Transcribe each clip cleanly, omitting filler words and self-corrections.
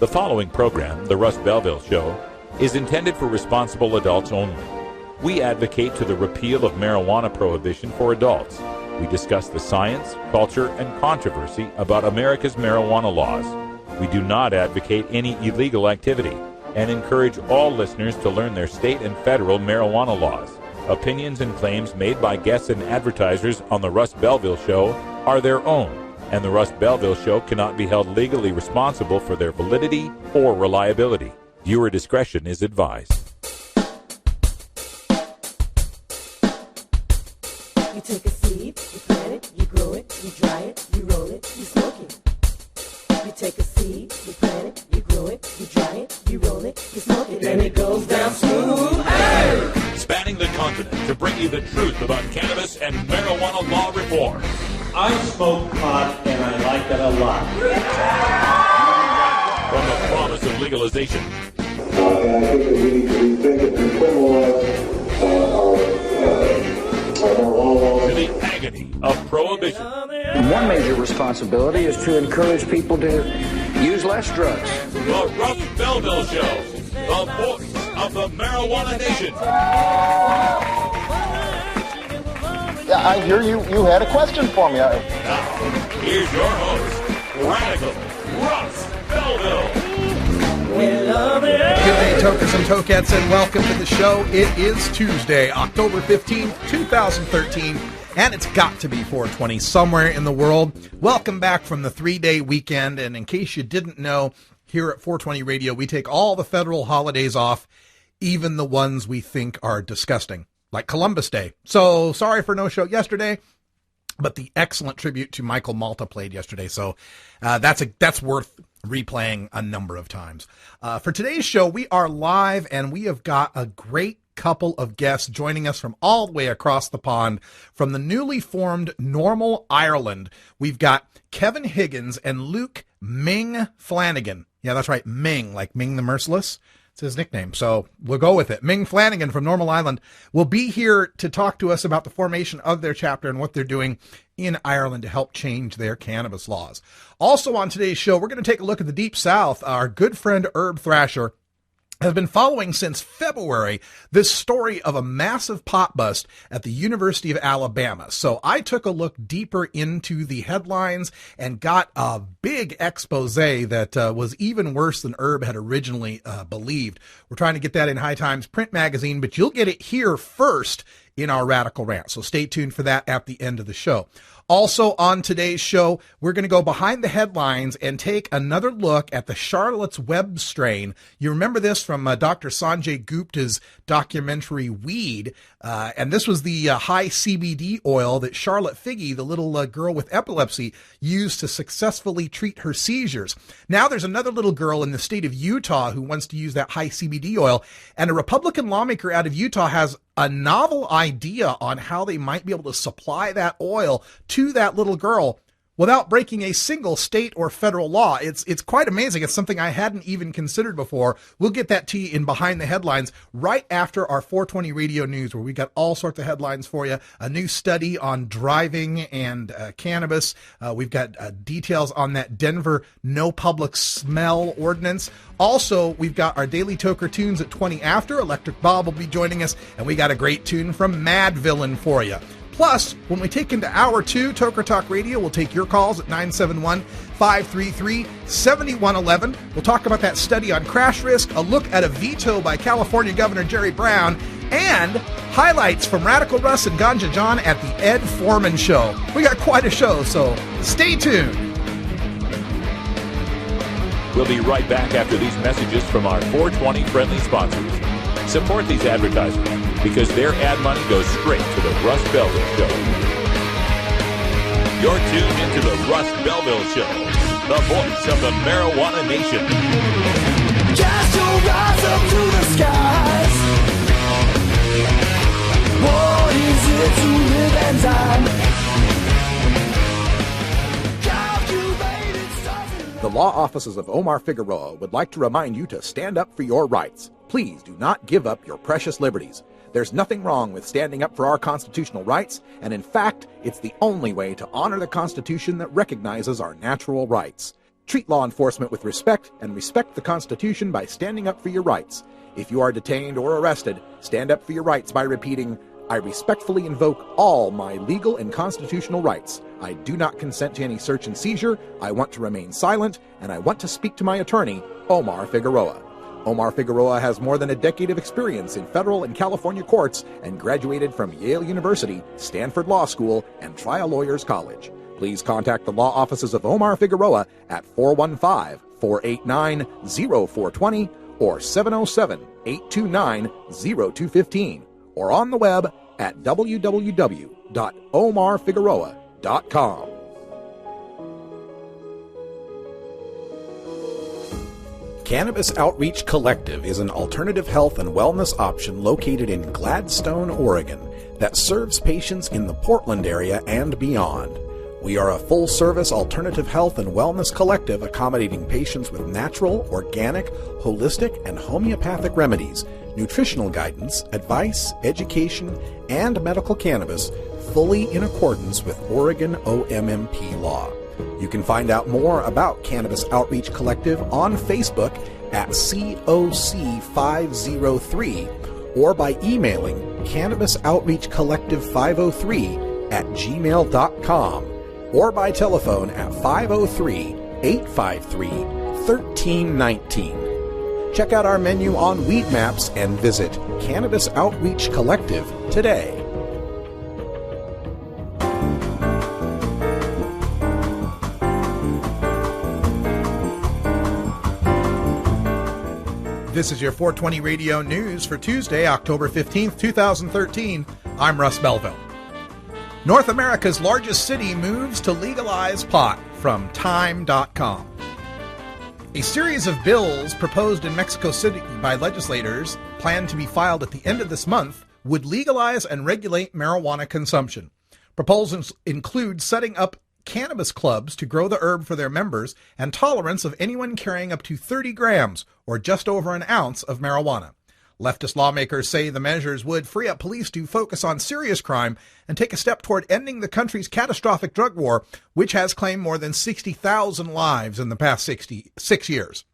The following program, The Russ Belville Show, is intended for responsible adults only. We advocate to the repeal of marijuana prohibition for adults. We discuss the science, culture, and controversy about America's marijuana laws. We do not advocate any illegal activity and encourage all listeners to learn their state and federal marijuana laws. Opinions and claims made by guests and advertisers on The Russ Belville Show are their own, and The Russ Belville Show cannot be held legally responsible for their validity or reliability. Viewer discretion is advised. You take a seed, you plant it, you grow it, you dry it, you roll it, you smoke it. You take a seed, you plant it, you grow it, you dry it, you roll it, you smoke it, and it goes down smooth. Hey! Spanning the continent to bring you the truth about cannabis and marijuana law reform. I smoke pot and I like it a lot. From the promise of legalization. And I think that we need to rethink it and criminalize our marijuana laws. To the agony of prohibition. One major responsibility is to encourage people to use less drugs. The Russ Belville Show, the voice of the marijuana nation. Yeah, I hear you had a question for me. Now, here's your host, Radical Russ Belville. Good day, tokers and tokettes, and welcome to the show. It is Tuesday, October 15th, 2013, and it's got to be 420 somewhere in the world. Welcome back from the 3-day weekend, and in case you didn't know, here at 420 Radio, we take all the federal holidays off, even the ones we think are disgusting, like Columbus Day. So sorry for no show yesterday, but the excellent tribute to Michael Malta played yesterday. So that's worth replaying a number of times. For today's show, we are live and we have got a great couple of guests joining us from all the way across the pond from the newly formed NORML Ireland. We've got Kevin Higgins and Luke Ming Flanagan. Yeah, that's right. Ming, like Ming the Merciless. It's his nickname, so we'll go with it. Ming Flanagan from NORML Ireland will be here to talk to us about the formation of their chapter and what they're doing in Ireland to help change their cannabis laws. Also on today's show, we're going to take a look at the Deep South. Our good friend Herb Thrasher has been following since February this story of a massive pot bust at the University of Alabama. So I took a look deeper into the headlines and got a big expose that was even worse than Herb had originally believed. We're trying to get that in High Times print magazine, but you'll get it here first in our Radical Rant. So stay tuned for that at the end of the show. Also on today's show, we're going to go behind the headlines and take another look at the Charlotte's Web strain. You remember this from Dr. Sanjay Gupta's documentary Weed, and this was the high CBD oil that Charlotte Figge, the little girl with epilepsy, used to successfully treat her seizures. Now there's another little girl in the state of Utah who wants to use that high CBD oil, and a Republican lawmaker out of Utah has a novel idea on how they might be able to supply that oil to that little girl without breaking a single state or federal law. It's quite amazing. It's something I hadn't even considered before. We'll get that to you in Behind the Headlines right after our 420 Radio News, where we got all sorts of headlines for you. A new study on driving and cannabis. We've got details on that Denver no public smell ordinance. Also, we've got our daily Toker tunes at 20 after. Electric Bob will be joining us, and we got a great tune from Mad Villain for you. Plus, when we take into Hour 2, Toker Talk Radio, we'll take your calls at 971-533-7111. We'll talk about that study on crash risk, a look at a veto by California Governor Jerry Brown, and highlights from Radical Russ and Ganja John at the Ed Foreman Show. We got quite a show, so stay tuned. We'll be right back after these messages from our 420 friendly sponsors. Support these advertisers because their ad money goes straight to the Russ Belville Show. You're tuned into the Russ Belville Show, the voice of the marijuana nation. Cast your eyes up to the skies. What is it to live and die? The law offices of Omar Figueroa would like to remind you to stand up for your rights. Please do not give up your precious liberties. There's nothing wrong with standing up for our constitutional rights, and in fact, it's the only way to honor the Constitution that recognizes our natural rights. Treat law enforcement with respect and respect the Constitution by standing up for your rights. If you are detained or arrested, stand up for your rights by repeating, I respectfully invoke all my legal and constitutional rights. I do not consent to any search and seizure. I want to remain silent, and I want to speak to my attorney, Omar Figueroa. Omar Figueroa has more than a decade of experience in federal and California courts and graduated from Yale University, Stanford Law School, and Trial Lawyers College. Please contact the law offices of Omar Figueroa at 415-489-0420 or 707-829-0215 or on the web at www.omarfigueroa.com. Cannabis Outreach Collective is an alternative health and wellness option located in Gladstone, Oregon, that serves patients in the Portland area and beyond. We are a full-service alternative health and wellness collective accommodating patients with natural, organic, holistic, and homeopathic remedies, nutritional guidance, advice, education, and medical cannabis, fully in accordance with Oregon OMMP law. You can find out more about Cannabis Outreach Collective on Facebook at COC503 or by emailing cannabisoutreachcollective503@gmail.com or by telephone at 503-853-1319. Check out our menu on Weed Maps and visit Cannabis Outreach Collective today. This is your 420 Radio News for Tuesday, October 15th, 2013. I'm Russ Belville. North America's largest city moves to legalize pot, from Time.com. A series of bills proposed in Mexico City by legislators, planned to be filed at the end of this month, would legalize and regulate marijuana consumption. Proposals include setting up cannabis clubs to grow the herb for their members and tolerance of anyone carrying up to 30 grams, or just over an ounce, of marijuana. Leftist lawmakers say the measures would free up police to focus on serious crime and take a step toward ending the country's catastrophic drug war, which has claimed more than 60,000 lives in the past 6 years.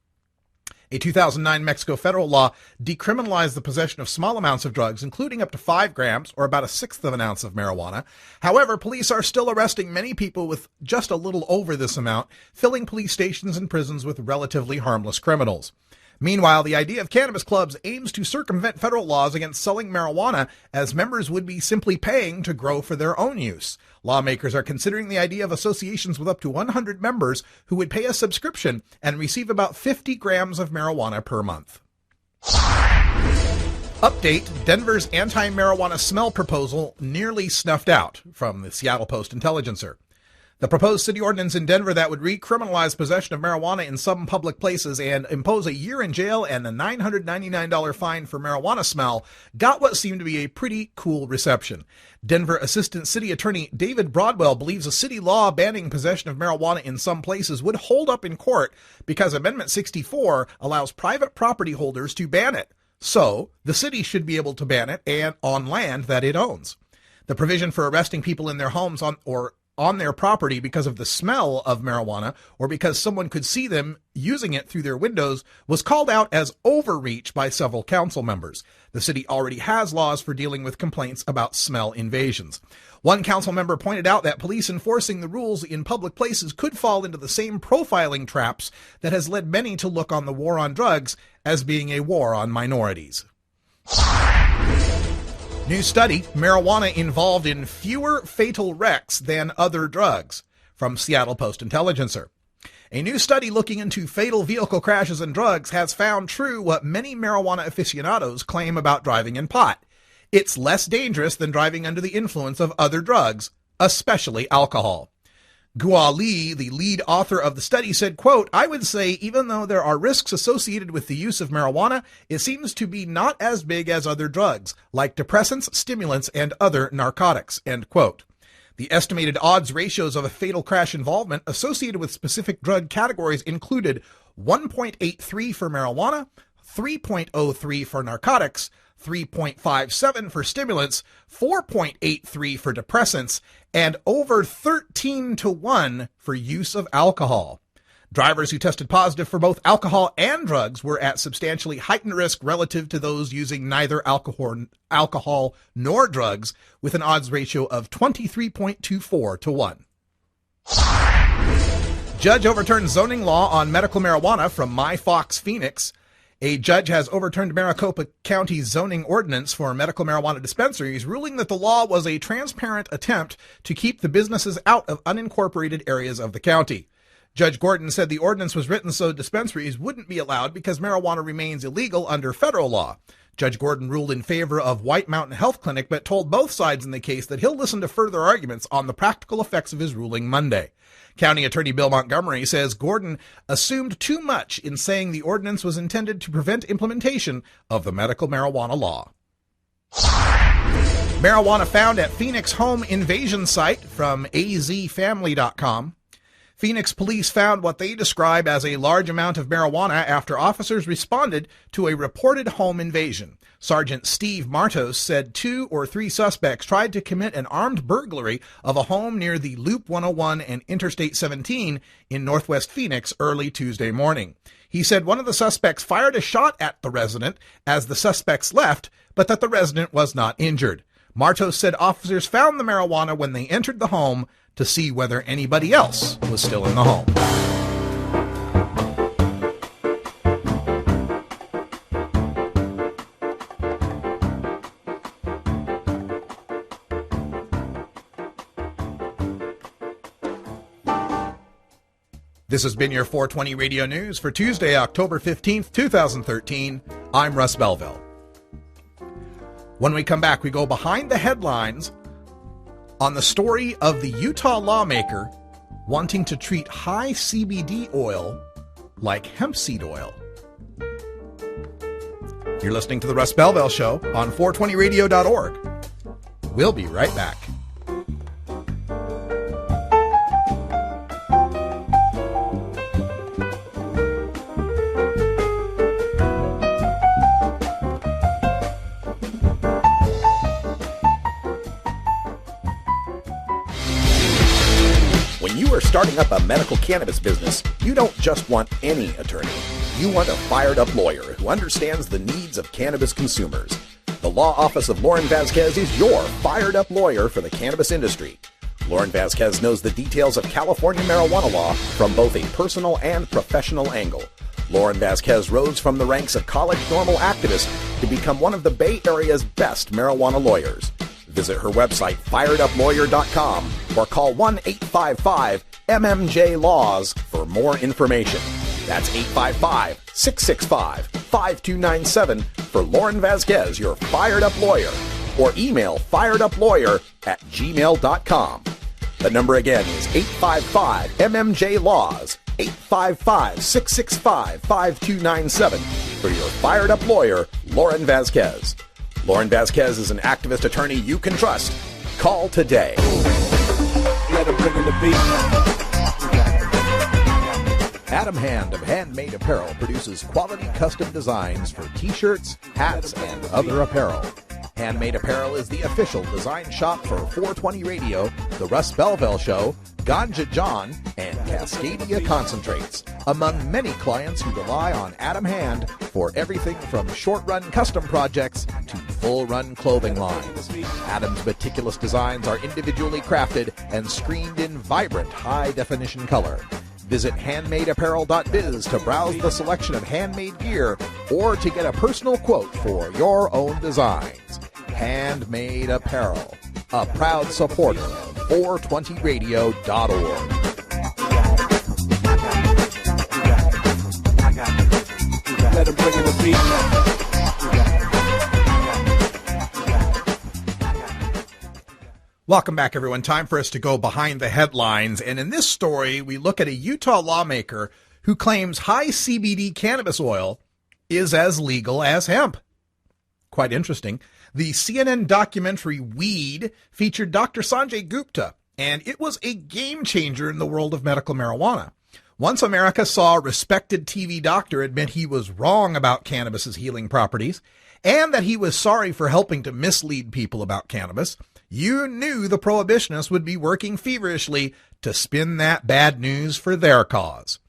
A 2009 Mexico federal law decriminalized the possession of small amounts of drugs, including up to 5 grams, or about a sixth of an ounce of marijuana. However, police are still arresting many people with just a little over this amount, filling police stations and prisons with relatively harmless criminals. Meanwhile, the idea of cannabis clubs aims to circumvent federal laws against selling marijuana, as members would be simply paying to grow for their own use. Lawmakers are considering the idea of associations with up to 100 members who would pay a subscription and receive about 50 grams of marijuana per month. Update: Denver's anti-marijuana smell proposal nearly snuffed out, from the Seattle Post-Intelligencer. The proposed city ordinance in Denver that would recriminalize possession of marijuana in some public places and impose a year in jail and a $999 fine for marijuana smell got what seemed to be a pretty cool reception. Denver Assistant City Attorney David Broadwell believes a city law banning possession of marijuana in some places would hold up in court because Amendment 64 allows private property holders to ban it. So, the city should be able to ban it and on land that it owns. The provision for arresting people in their homes on their property because of the smell of marijuana or because someone could see them using it through their windows was called out as overreach by several council members. The city already has laws for dealing with complaints about smell invasions. One council member pointed out that police enforcing the rules in public places could fall into the same profiling traps that has led many to look on the war on drugs as being a war on minorities. New study: marijuana involved in fewer fatal wrecks than other drugs, from Seattle Post-Intelligencer. A new study looking into fatal vehicle crashes and drugs has found true what many marijuana aficionados claim about driving in pot. It's less dangerous than driving under the influence of other drugs, especially alcohol. Gua Li, the lead author of the study, said, quote, "I would say even though there are risks associated with the use of marijuana, it seems to be not as big as other drugs, like depressants, stimulants, and other narcotics," end quote. The estimated odds ratios of a fatal crash involvement associated with specific drug categories included 1.83 for marijuana, 3.03 for narcotics, 3.57 for stimulants, 4.83 for depressants, and over 13 to 1 for use of alcohol. Drivers who tested positive for both alcohol and drugs were at substantially heightened risk relative to those using neither alcohol nor drugs, with an odds ratio of 23.24 to 1. Judge overturns zoning law on medical marijuana from MyFox Phoenix. A judge has overturned Maricopa County's zoning ordinance for medical marijuana dispensaries, ruling that the law was a transparent attempt to keep the businesses out of unincorporated areas of the county. Judge Gordon said the ordinance was written so dispensaries wouldn't be allowed because marijuana remains illegal under federal law. Judge Gordon ruled in favor of White Mountain Health Clinic, but told both sides in the case that he'll listen to further arguments on the practical effects of his ruling Monday. County Attorney Bill Montgomery says Gordon assumed too much in saying the ordinance was intended to prevent implementation of the medical marijuana law. Marijuana found at Phoenix home invasion site from azfamily.com. Phoenix police found what they describe as a large amount of marijuana after officers responded to a reported home invasion. Sergeant Steve Martos said 2 or 3 suspects tried to commit an armed burglary of a home near the Loop 101 and Interstate 17 in Northwest Phoenix early Tuesday morning. He said one of the suspects fired a shot at the resident as the suspects left, but that the resident was not injured. Martos said officers found the marijuana when they entered the home to see whether anybody else was still in the home. This has been your 420 Radio News for Tuesday, October 15th, 2013. I'm Russ Belville. When we come back, we go behind the headlines on the story of the Utah lawmaker wanting to treat high CBD oil like hemp seed oil. You're listening to The Russ Belville Show on 420radio.org. We'll be right back. Starting up a medical cannabis business, you don't just want any attorney. You want a fired-up lawyer who understands the needs of cannabis consumers. The law office of Lauren Vasquez is your fired-up lawyer for the cannabis industry. Lauren Vasquez knows the details of California marijuana law from both a personal and professional angle. Lauren Vasquez rose from the ranks of college NORML activists to become one of the Bay Area's best marijuana lawyers. Visit her website, fireduplawyer.com, or call 1-855-MMJ-LAWS for more information. That's 855-665-5297 for Lauren Vasquez, your fired-up lawyer, or email fireduplawyer@gmail.com. The number again is 855-MMJ-LAWS, 855-665-5297 for your fired-up lawyer, Lauren Vasquez. Lauren Vasquez is an activist attorney you can trust. Call today. Let him bring in the beat. Adam Hand of Handmade Apparel produces quality custom designs for t-shirts, hats, and other apparel. Handmade Apparel is the official design shop for 420 Radio, The Russ Belville Show, Ganja John, and Cascadia Concentrates, among many clients who rely on Adam Hand for everything from short-run custom projects to full-run clothing lines. Adam's meticulous designs are individually crafted and screened in vibrant high-definition color. Visit handmadeapparel.biz to browse the selection of handmade gear or to get a personal quote for your own designs. Handmade Apparel, a proud supporter of 420radio.org. Let him bring in the beat. Welcome back, everyone. Time for us to go behind the headlines. And in this story, we look at a Utah lawmaker who claims high CBD cannabis oil is as legal as hemp. Quite interesting. The CNN documentary Weed featured Dr. Sanjay Gupta, and it was a game changer in the world of medical marijuana. Once America saw a respected TV doctor admit he was wrong about cannabis's healing properties and that he was sorry for helping to mislead people about cannabis, you knew the prohibitionists would be working feverishly to spin that bad news for their cause.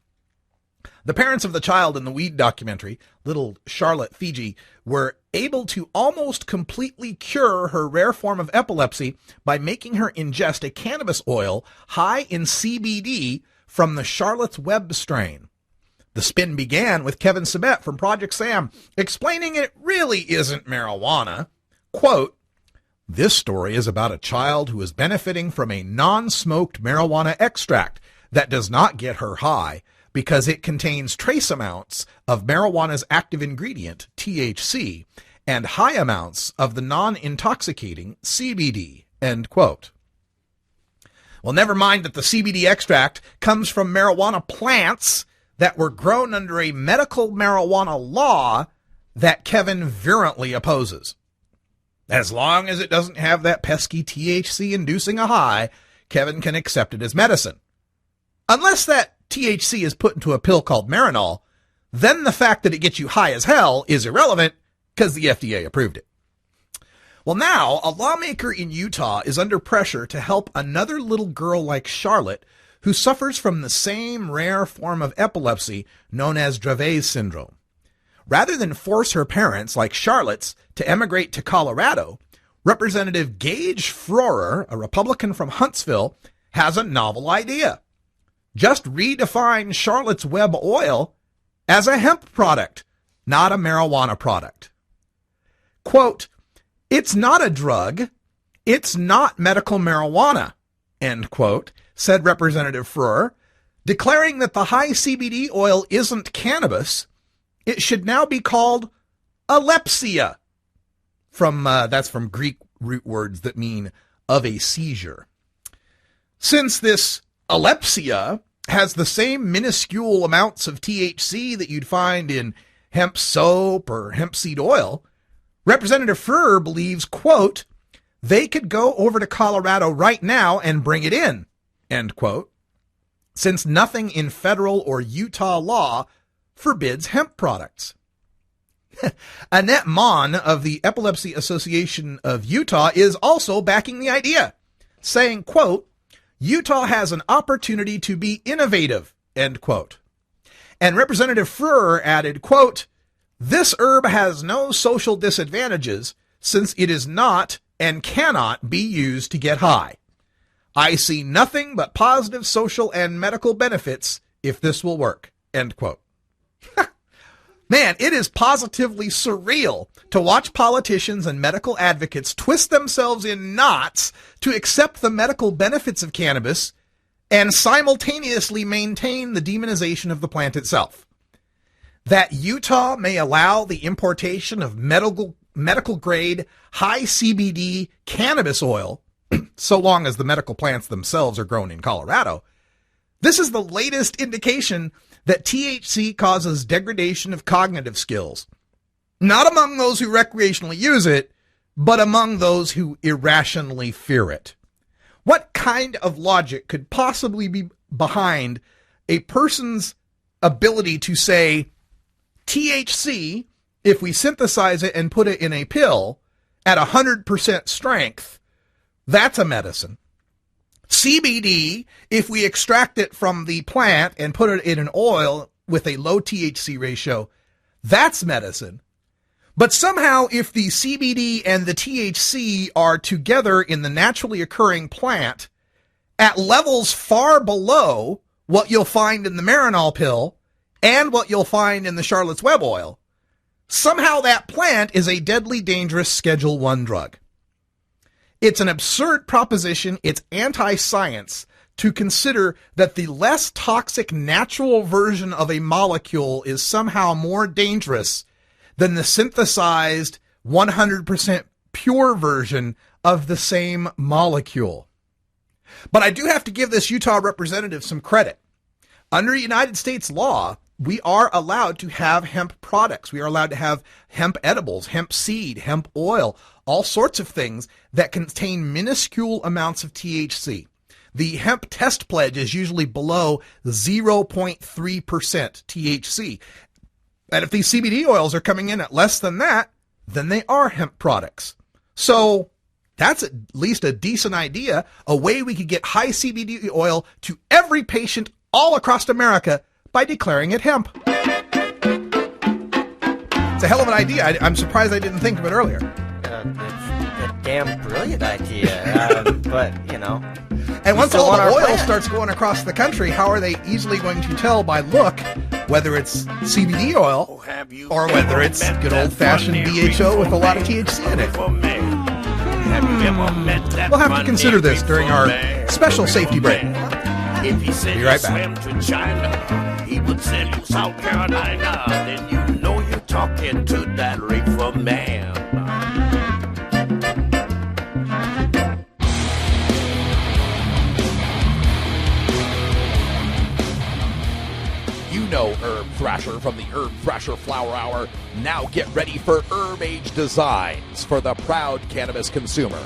The parents of the child in the weed documentary, little Charlotte Fiji, were able to almost completely cure her rare form of epilepsy by making her ingest a cannabis oil high in CBD from the Charlotte's Web strain. The spin began with Kevin Sabet from Project Sam explaining it really isn't marijuana. Quote, "This story is about a child who is benefiting from a non-smoked marijuana extract that does not get her high because it contains trace amounts of marijuana's active ingredient, THC, and high amounts of the non-intoxicating CBD." End quote. Well, never mind that the CBD extract comes from marijuana plants that were grown under a medical marijuana law that Kevin virulently opposes. As long as it doesn't have that pesky THC inducing a high, Kevin can accept it as medicine. Unless that THC is put into a pill called Marinol, then the fact that it gets you high as hell is irrelevant because the FDA approved it. Well, now a lawmaker in Utah is under pressure to help another little girl like Charlotte who suffers from the same rare form of epilepsy known as Dravet syndrome. Rather than force her parents, like Charlotte's, to emigrate to Colorado, Representative Gage Frorer, a Republican from Huntsville, has a novel idea. Just redefine Charlotte's Web oil as a hemp product, not a marijuana product. Quote, "It's not a drug. It's not medical marijuana," end quote, said Representative Frorer, declaring that the high CBD oil isn't cannabis. It should now be called alepsia. That's from Greek root words that mean of a seizure. Since this alepsia has the same minuscule amounts of THC that you'd find in hemp soap or hemp seed oil, Representative Furr believes, quote, "They could go over to Colorado right now and bring it in," end quote, since nothing in federal or Utah law forbids hemp products. Annette Mon of the Epilepsy Association of Utah is also backing the idea, saying, quote, "Utah has an opportunity to be innovative," end quote. And Representative Furr added, quote, "This herb has no social disadvantages since it is not and cannot be used to get high. I see nothing but positive social and medical benefits if this will work," end quote. Man, it is positively surreal to watch politicians and medical advocates twist themselves in knots to accept the medical benefits of cannabis and simultaneously maintain the demonization of the plant itself. That Utah may allow the importation of medical grade high CBD cannabis oil, so long as the medical plants themselves are grown in Colorado, this is the latest indication that THC causes degradation of cognitive skills, not among those who recreationally use it, but among those who irrationally fear it. What kind of logic could possibly be behind a person's ability to say, THC, if we synthesize it and put it in a pill at 100% strength, that's a medicine. CBD, if we extract it from the plant and put it in an oil with a low THC ratio, that's medicine. But somehow, if the CBD and the THC are together in the naturally occurring plant at levels far below what you'll find in the Marinol pill and what you'll find in the Charlotte's Web oil, somehow that plant is a deadly dangerous Schedule I drug. It's an absurd proposition. It's anti-science to consider that the less toxic natural version of a molecule is somehow more dangerous than the synthesized 100% pure version of the same molecule. But I do have to give this Utah representative some credit. Under United States law, we are allowed to have hemp products. We are allowed to have hemp edibles, hemp seed, hemp oil, all sorts of things that contain minuscule amounts of THC. The hemp test pledge is usually below 0.3% THC. And if these CBD oils are coming in at less than that, then they are hemp products. So that's at least a decent idea, a way we could get high CBD oil to every patient all across America by declaring it hemp. It's a hell of an idea. I'm surprised I didn't think of it earlier. It's a damn brilliant idea, but, you know. And once all the oil starts going across the country, how are they easily going to tell by look whether it's CBD oil or whether it's good old-fashioned BHO with a lot of THC in it? We'll have to consider this during our special safety break. Be right back. To China, he would send you South Carolina. Then you know you're talking to that reefer man. You know Herb Thrasher from the Herb Thrasher Flower Hour. Now get ready for Herb Age Designs for the proud cannabis consumer.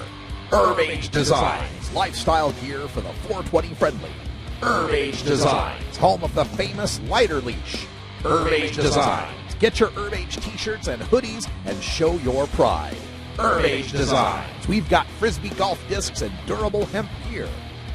Herb Age Designs, lifestyle gear for the 420 friendly. Herb Age Designs, home of the famous lighter leash. Herb Age Designs, get your Herb Age t-shirts and hoodies and show your pride. Herb Age Designs, we've got frisbee golf discs and durable hemp gear.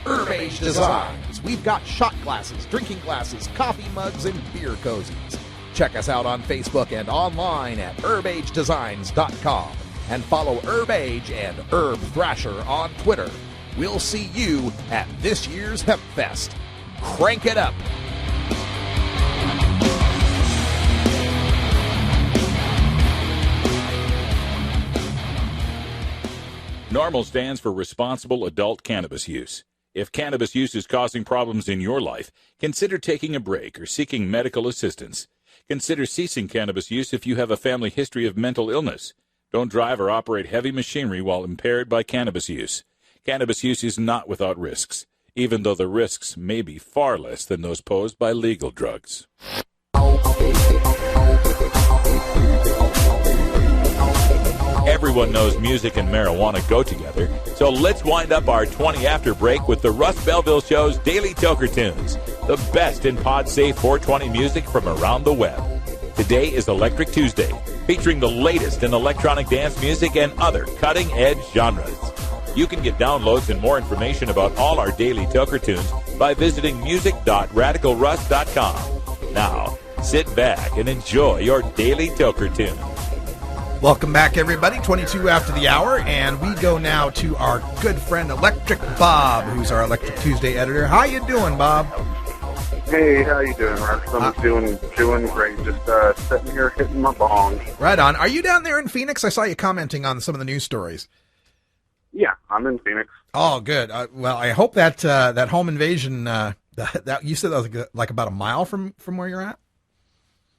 Herb Age Designs, we've got shot glasses, drinking glasses, coffee mugs, and beer cozies. Check us out on Facebook and online at herbagedesigns.com and follow Herb Age and Herb Thrasher on Twitter. We'll see you at this year's Hemp Fest. Crank it up. NORML stands for Responsible Adult Cannabis Use. If cannabis use is causing problems in your life, consider taking a break or seeking medical assistance. Consider ceasing cannabis use if you have a family history of mental illness. Don't drive or operate heavy machinery while impaired by cannabis use. Cannabis use is not without risks, even though the risks may be far less than those posed by legal drugs. Everyone knows music and marijuana go together, so let's wind up our 20 after break with the Russ Belville Show's Daily Toker Tunes, the best in pod-safe 420 music from around the web. Today is Electric Tuesday, featuring the latest in electronic dance music and other cutting-edge genres. You can get downloads and more information about all our Daily Toker Tunes by visiting music.radicalruss.com. Now, sit back and enjoy your Daily Toker Tune. Welcome back, everybody. 22 after the hour, and we go now to our good friend Electric Bob, who's our Electric Tuesday editor. How you doing, Bob? Hey, how you doing, Russ? I'm doing great. Just sitting here hitting my bong. Right on. Are you down there in Phoenix? I saw you commenting on some of the news stories. Yeah, I'm in Phoenix. Oh, good. Well, I hope that that home invasion that you said that was like about a mile from where you're at.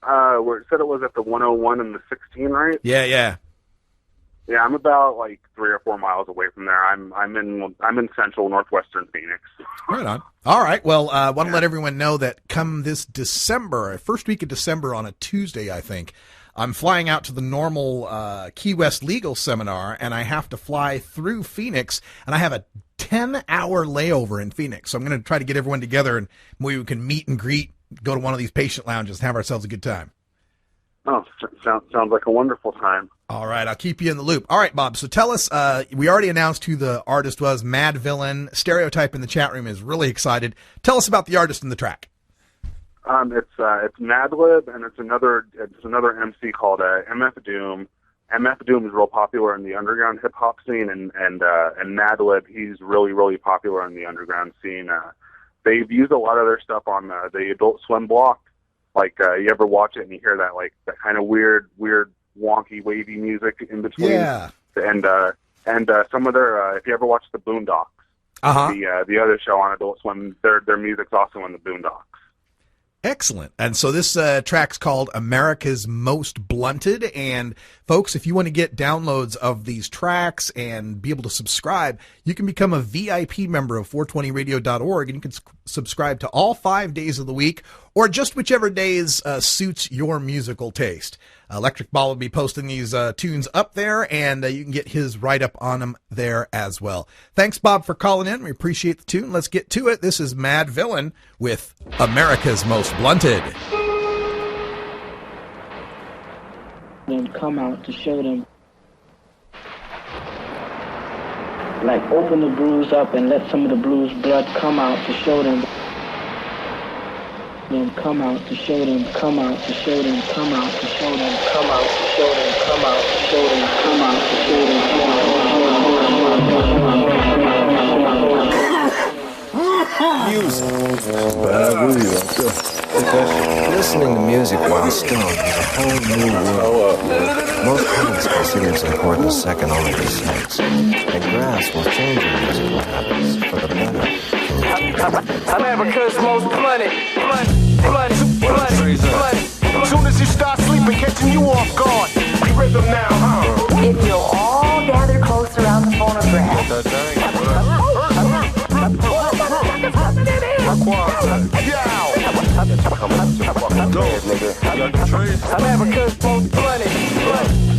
Where it said it was at the 101 and the 16, right? Yeah. Yeah, I'm about like 3 or 4 miles away from there. I'm in central northwestern Phoenix. Right on. All right. Well, I want to let everyone know that come this December, first week of December on a Tuesday, I think, I'm flying out to the NORML Key West Legal Seminar, and I have to fly through Phoenix, and I have a 10-hour layover in Phoenix. So I'm going to try to get everyone together, and maybe we can meet and greet, go to one of these patient lounges, and have ourselves a good time. Oh, sounds like a wonderful time. All right, I'll keep you in the loop. All right, Bob, so tell us, we already announced who the artist was, Mad Villain. Stereotype in the chat room is really excited. Tell us about the artist and the track. It's Madlib, and it's another MC called MF Doom. MF Doom is real popular in the underground hip hop scene, and Madlib, he's really popular in the underground scene. They've used a lot of their stuff on the Adult Swim block. Like you ever watch it and you hear that kind of weird wonky wavy music in between. Yeah. And some of their if you ever watch the Boondocks, the other show on Adult Swim, their music's also in the Boondocks. Excellent. And so this track's called America's Most Blunted. And folks, if you want to get downloads of these tracks and be able to subscribe, you can become a VIP member of 420radio.org, and you can subscribe to all 5 days of the week, or just whichever days suits your musical taste. Electric Ball will be posting these tunes up there, and you can get his write-up on them there as well. Thanks, Bob, for calling in. We appreciate the tune. Let's get to it. This is Mad Villain with America's Most Blunted. Them come out to show them. Like open the bruise up and let some of the bruised blood come out to show them. them, come out to show them, come out to show them, come out to show them, come out to show them, come out to show them, come out to show them, come out Music. Listening to music while stoned is a whole new world. Most poets consider its importance second only to sex. And grass will change your musical habits for the better. America's most blunted. Soon as you start sleeping, catching you off guard. We rhythm now, huh? If you'll all gather close around the phonograph. America's most blunted.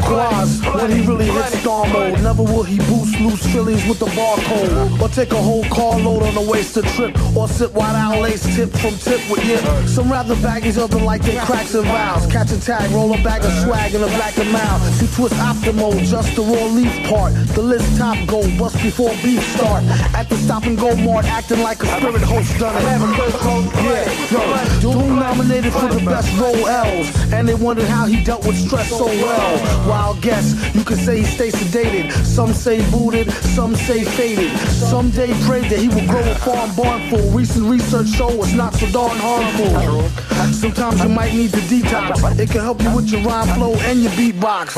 Quaz, when he really hits star mode, never will he boost loose Phillies with the barcode, or take a whole carload on a wasted trip, or sit wide out lace tip from tip with yip. Some rather baggies, other like they cracks and vows. Catch a tag, roll a bag of swag in a black and mouth. See twist optimal, just the raw leaf part. The list top go, bust before beef start. At the stop and go mart, acting like a spirit host done it. Yeah, yo, Doom nominated for the best role L's, and they wondered how he dealt with stress so well. Wild guess, you could say he stays sedated. Some say booted, some say faded. Some day prayed that he will grow a farm barn full. Recent research show it's not so darn harmful. Sometimes you might need the detox. It can help you with your rhyme flow and your beatbox.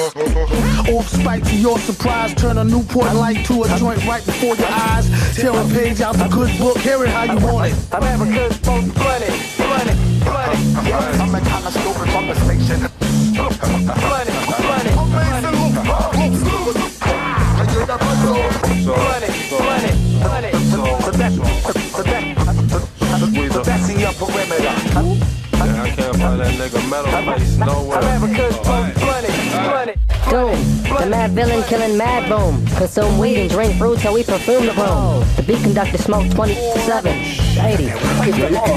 Or spike to your surprise, turn a Newport light to a joint right before your eyes. Tear a page out the good book, hear it how you want it. America's most blunted. I'm a kind of stupid from the station. That's the upper perimeter. I can't find that nigga metal face nowhere. America's most blunted. Doom, the mad villain killing mad boom. Consume weed and drink fruit till we perfume the room. The beat conductor smoke 27, 80.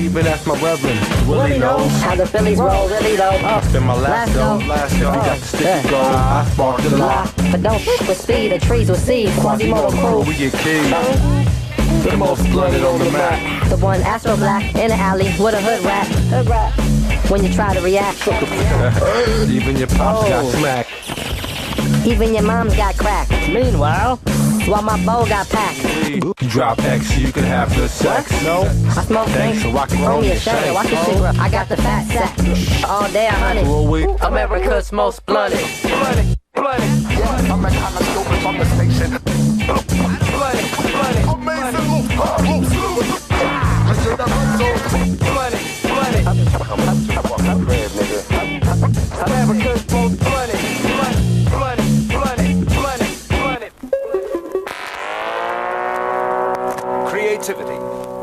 Even ask my reverend. Willie knows how the Phillies roll, really though. Spin my last dough. He got the sticky gold. I sparked the lot. But don't shoot with speed, the trees will see. Quasimodo crew. We get keys. The most blooded on the map. The one Astro Black in the alley with a hood rat. When you try to react. Even your pops got smacked. Even your mom's got cracked. Meanwhile, while my bow got packed. Drop X so you can have the sex. What? No, I smoke thanks, so I can roll me a shank. Watch your shit. I got the fat sack. All day 100. America's most blunted. Yeah, I'm a kind of stupid from the station. Amazing America's most blunted. Creativity.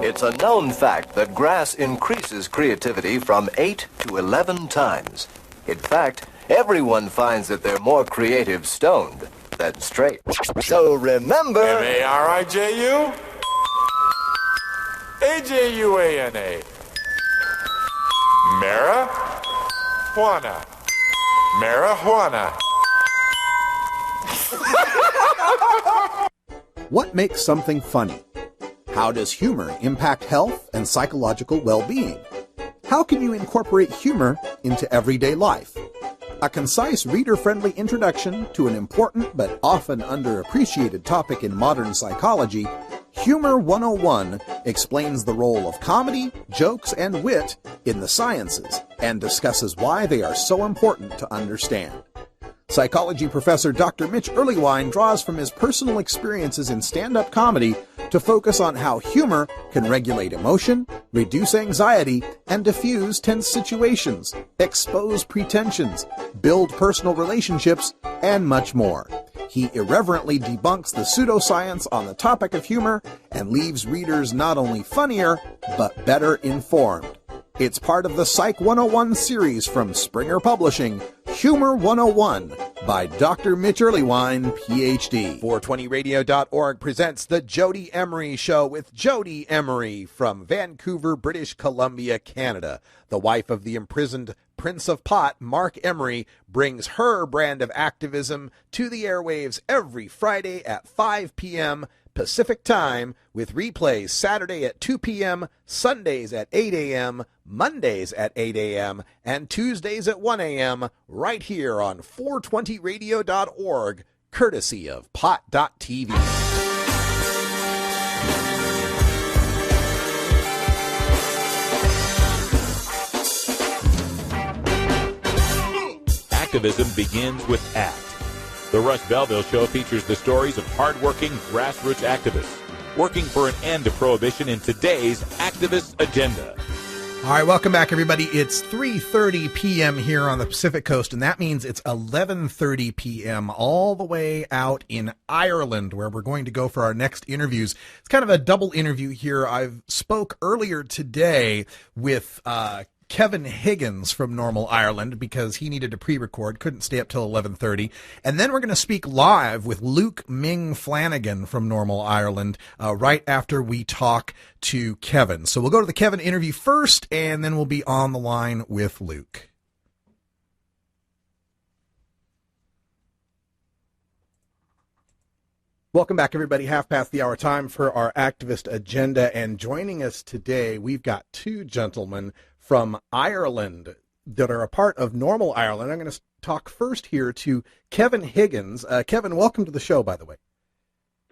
It's a known fact that grass increases creativity from 8 to 11 times. In fact, everyone finds that they're more creative stoned than straight. So remember... M-A-R-I-J-U? A-J-U-A-N-A. Marijuana. Marijuana. What makes something funny? How does humor impact health and psychological well-being? How can you incorporate humor into everyday life? A concise, reader-friendly introduction to an important but often underappreciated topic in modern psychology, Humor 101 explains the role of comedy, jokes, and wit in the sciences and discusses why they are so important to understand. Psychology professor Dr. Mitch Earlywine draws from his personal experiences in stand-up comedy to focus on how humor can regulate emotion, reduce anxiety, and diffuse tense situations, expose pretensions, build personal relationships, and much more. He irreverently debunks the pseudoscience on the topic of humor and leaves readers not only funnier, but better informed. It's part of the Psych 101 series from Springer Publishing, Humor 101 by Dr. Mitch Earlywine, Ph.D. 420radio.org presents The Jody Emery Show with Jody Emery from Vancouver, British Columbia, Canada. The wife of the imprisoned Prince of Pot, Mark Emery, brings her brand of activism to the airwaves every Friday at 5 p.m. Pacific Time, with replays Saturday at 2 p.m., Sundays at 8 a.m., Mondays at 8 a.m., and Tuesdays at 1 a.m., right here on 420radio.org, courtesy of pot.tv. Activism begins with ACT. The Russ Belville Show features the stories of hardworking grassroots activists working for an end to prohibition in today's activist agenda. All right, welcome back, everybody. It's 3:30 p.m. here on the Pacific Coast, and that means it's 11:30 p.m. all the way out in Ireland, where we're going to go for our next interviews. It's kind of a double interview here. I spoke earlier today with Kevin Higgins from NORML Ireland because he needed to pre-record, couldn't stay up till 11:30. And then we're going to speak live with Luke Ming Flanagan from NORML Ireland right after we talk to Kevin. So we'll go to the Kevin interview first, and then we'll be on the line with Luke. Welcome back, everybody. Half past the hour, time for our activist agenda. And joining us today, we've got two gentlemen from Ireland that are a part of NORML Ireland. I'm going to talk first here to Kevin Higgins. Kevin, welcome to the show, by the way.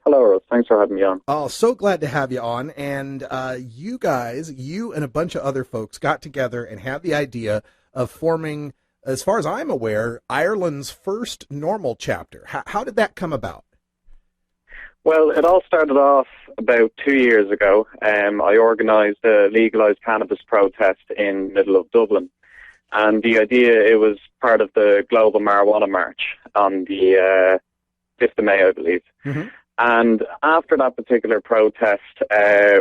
Hello, Russ. Thanks for having me on. Oh, so glad to have you on. And you guys, you and a bunch of other folks got together and had the idea of forming, as far as I'm aware, Ireland's first NORML chapter. How did that come about? Well, it all started off about 2 years ago. I organised a legalised cannabis protest in the middle of Dublin. And the idea, it was part of the Global Marijuana March on the 5th of May, I believe. Mm-hmm. And after that particular protest,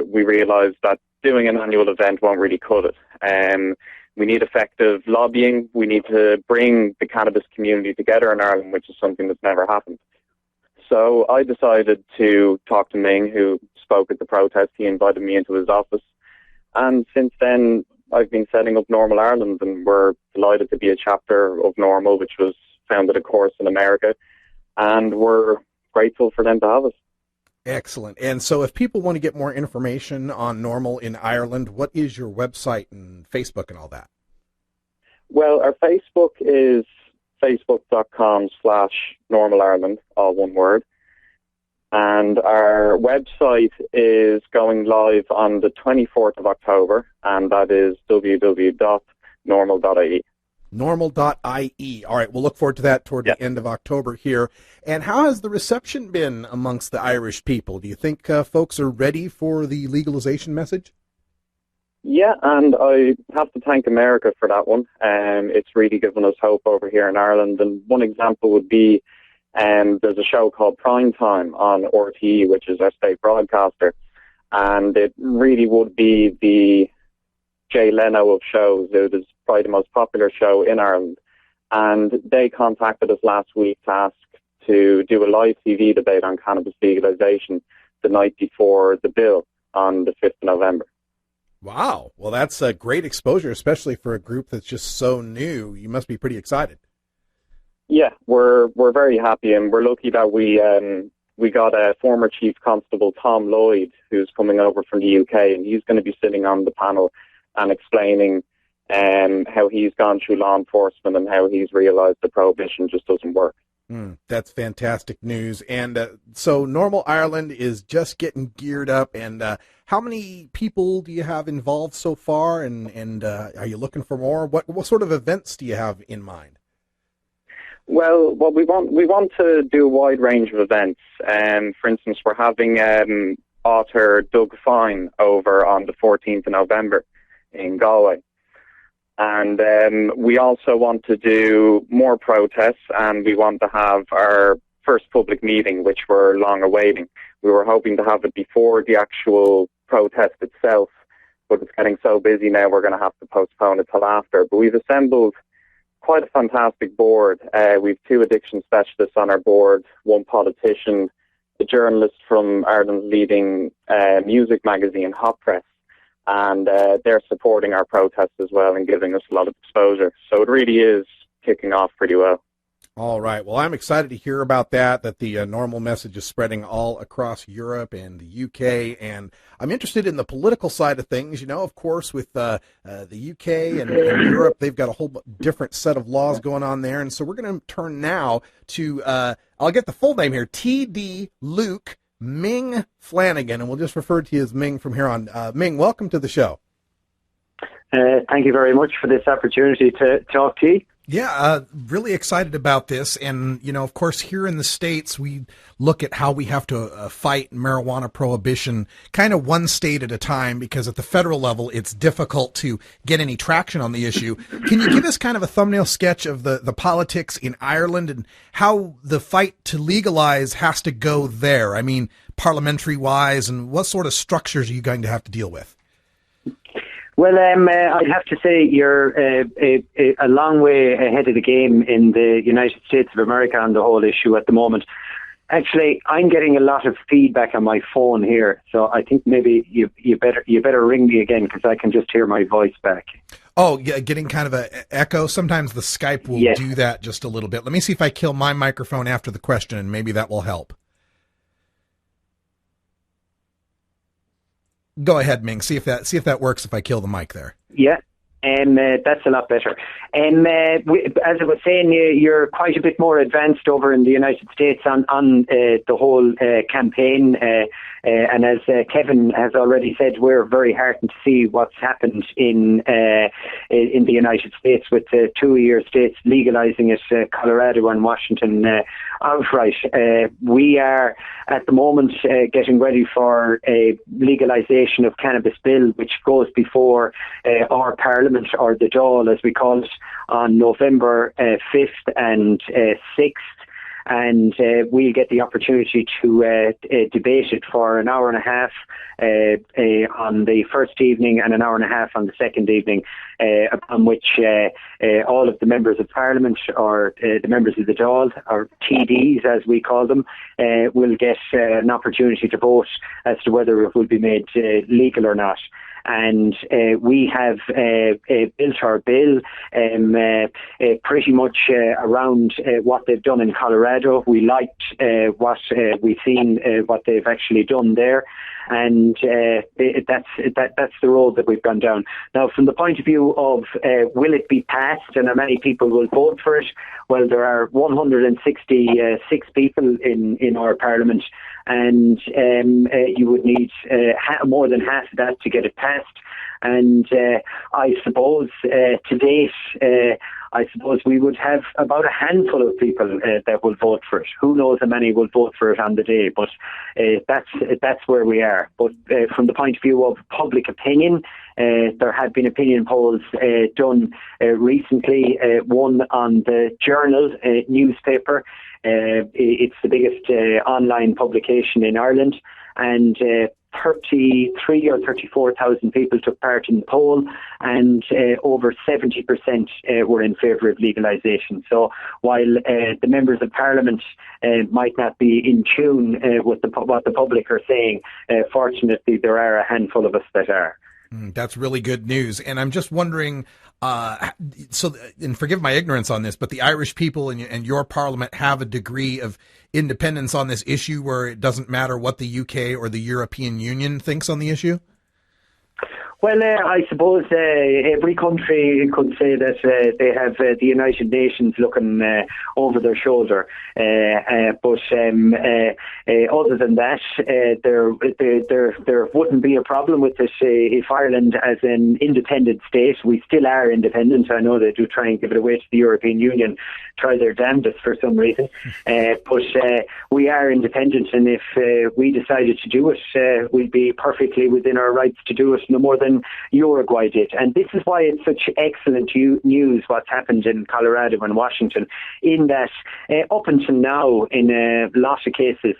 we realised that doing an annual event won't really cut it. We need effective lobbying. We need to bring the cannabis community together in Ireland, which is something that's never happened. So I decided to talk to Ming, who spoke at the protest. He invited me into his office. And since then, I've been setting up NORML Ireland, and we're delighted to be a chapter of NORML, which was founded, of course, in America. And we're grateful for them to have us. Excellent. And so if people want to get more information on NORML in Ireland, what is your website and Facebook and all that? Well, our Facebook is facebook.com/NORML Ireland, all one word. And our website is going live on the 24th of October, and that is www.norml.ie. Norml.ie. All right, we'll look forward to that toward the end of October here. And how has the reception been amongst the Irish people? Do you think folks are ready for the legalization message? Yeah, and I have to thank America for that one. It's really given us hope over here in Ireland. And one example would be there's a show called Prime Time on RTE, which is our state broadcaster. And it really would be the Jay Leno of shows. It is probably the most popular show in Ireland. And they contacted us last week to ask to do a live TV debate on cannabis legalization the night before the bill on the 5th of November. Wow. Well, that's a great exposure, especially for a group that's just so new. You must be pretty excited. Yeah, we're very happy, and we're lucky that we got a former Chief Constable, Tom Lloyd, who's coming over from the UK, and he's going to be sitting on the panel and explaining how he's gone through law enforcement and how he's realised the prohibition just doesn't work. That's fantastic news. And so NORML Ireland is just getting geared up. And how many people do you have involved so far? And are you looking for more? What sort of events do you have in mind? Well, we want to do a wide range of events. For instance, we're having author Doug Fine over on the 14th of November in Galway. And we also want to do more protests, and we want to have our first public meeting, which we're long awaiting. We were hoping to have it before the actual protest itself, but it's getting so busy now we're going to have to postpone it till after. But we've assembled quite a fantastic board. We've 2 addiction specialists on our board, 1 politician, a journalist from Ireland's leading music magazine, Hot Press. And they're supporting our protests as well and giving us a lot of exposure. So it really is kicking off pretty well. All right. Well, I'm excited to hear about that the NORML message is spreading all across Europe and the UK. And I'm interested in the political side of things. You know, of course, with the UK and Europe, they've got a whole different set of laws going on there. And so we're going to turn now to, I'll get the full name here, T.D. Luke Ming Flanagan. And we'll just refer to you as Ming from here on. Ming, welcome to the show. Thank you very much for this opportunity to talk to you. Yeah, really excited about this. And, you know, of course, here in the States, we look at how we have to fight marijuana prohibition kind of one state at a time, because at the federal level, it's difficult to get any traction on the issue. Can you give us kind of a thumbnail sketch of the politics in Ireland and how the fight to legalize has to go there? I mean, parliamentary wise, and what sort of structures are you going to have to deal with? Well, I'd have to say you're a long way ahead of the game in the United States of America on the whole issue at the moment. Actually, I'm getting a lot of feedback on my phone here, so I think maybe you better ring me again, because I can just hear my voice back. Oh, yeah, getting kind of an echo. Sometimes the Skype will do that just a little bit. Let me see if I kill my microphone after the question, and maybe that will help. Go ahead, Ming. See if that works if I kill the mic there. Yeah, that's a lot better. As I was saying, you're quite a bit more advanced over in the United States on the whole campaign. And as Kevin has already said, we're very heartened to see what's happened in the United States with 2 of your states legalizing it, Colorado and Washington outright. We are at the moment getting ready for a legalization of cannabis bill, which goes before our Parliament, or the Dáil as we call it, on November 5th and 6th. And we'll get the opportunity to debate it for an hour and a half on the first evening and an hour and a half on the second evening, upon which all of the members of Parliament, or the members of the Dáil, or TDs as we call them, will get an opportunity to vote as to whether it will be made legal or not. And we have built our bill pretty much around what they've done in Colorado. We liked what we've seen, what they've actually done there. And that's the road that we've gone down. Now, from the point of view of will it be passed and how many people will vote for it, well, there are 166 people in our Parliament, and you would need more than half of that to get it passed. And I suppose to date, I suppose we would have about a handful of people that will vote for it. Who knows how many will vote for it on the day, but that's where we are. But from the point of view of public opinion, there have been opinion polls done recently, one on the Journal newspaper. It's the biggest online publication in Ireland, and 33 or 34,000 people took part in the poll, and over 70% were in favour of legalisation. So while the members of Parliament might not be in tune with what the public are saying, fortunately there are a handful of us that are. That's really good news. And I'm just wondering, and forgive my ignorance on this, but the Irish people and your Parliament have a degree of independence on this issue where it doesn't matter what the UK or the European Union thinks on the issue? Well, I suppose every country could say that they have the United Nations looking over their shoulder. But other than that, there wouldn't be a problem with this if Ireland, as an independent state, we still are independent. I know they do try and give it away to the European Union, try their damnedest for some reason. But we are independent, and if we decided to do it, we'd be perfectly within our rights to do it, no more than Uruguay did. And this is why it's such excellent news what's happened in Colorado and Washington, in that up until now, in a lot of cases,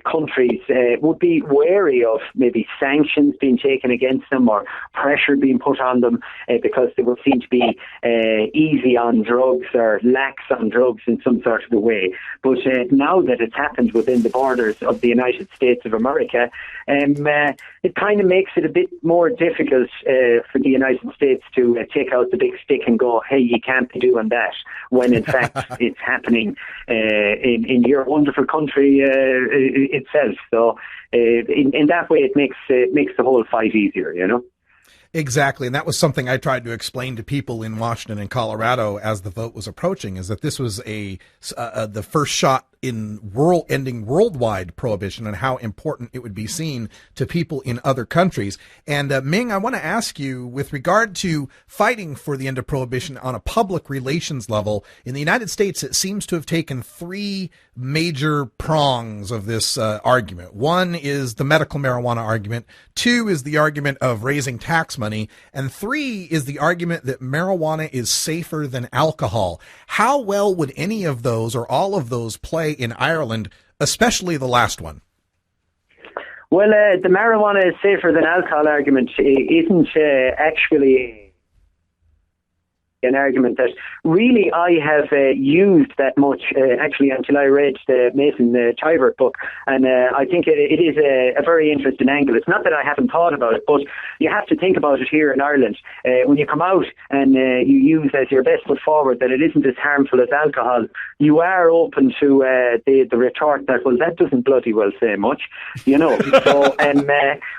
countries would be wary of maybe sanctions being taken against them or pressure being put on them because they would seem to be easy on drugs or lax on drugs in some sort of a way. But now that it's happened within the borders of the United States of America, it kind of makes it a bit more difficult difficult for the United States to take out the big stick and go, hey, you can't be doing that, when in fact it's happening in your wonderful country itself. So in that way, it makes the whole fight easier, you know. Exactly, and that was something I tried to explain to people in Washington and Colorado as the vote was approaching, is that this was the first shot in ending worldwide prohibition and how important it would be seen to people in other countries. And Ming, I want to ask you, with regard to fighting for the end of prohibition on a public relations level, in the United States, it seems to have taken three major prongs of this argument. One is the medical marijuana argument. Two is the argument of raising tax money. And three is the argument that marijuana is safer than alcohol. How well would any of those or all of those play in Ireland, especially the last one? Well, the marijuana is safer than alcohol argument isn't actually an argument that really I have used that much, actually, until I read the Mason Tyvert book. And I think it is a very interesting angle. It's not that I haven't thought about it, but you have to think about it here in Ireland. When you come out and you use as your best foot forward that it isn't as harmful as alcohol, you are open to the retort that, well, that doesn't bloody well say much, you know. So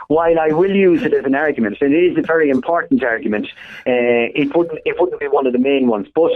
while I will use it as an argument, and it is a very important argument, it wouldn't be one of the main ones. But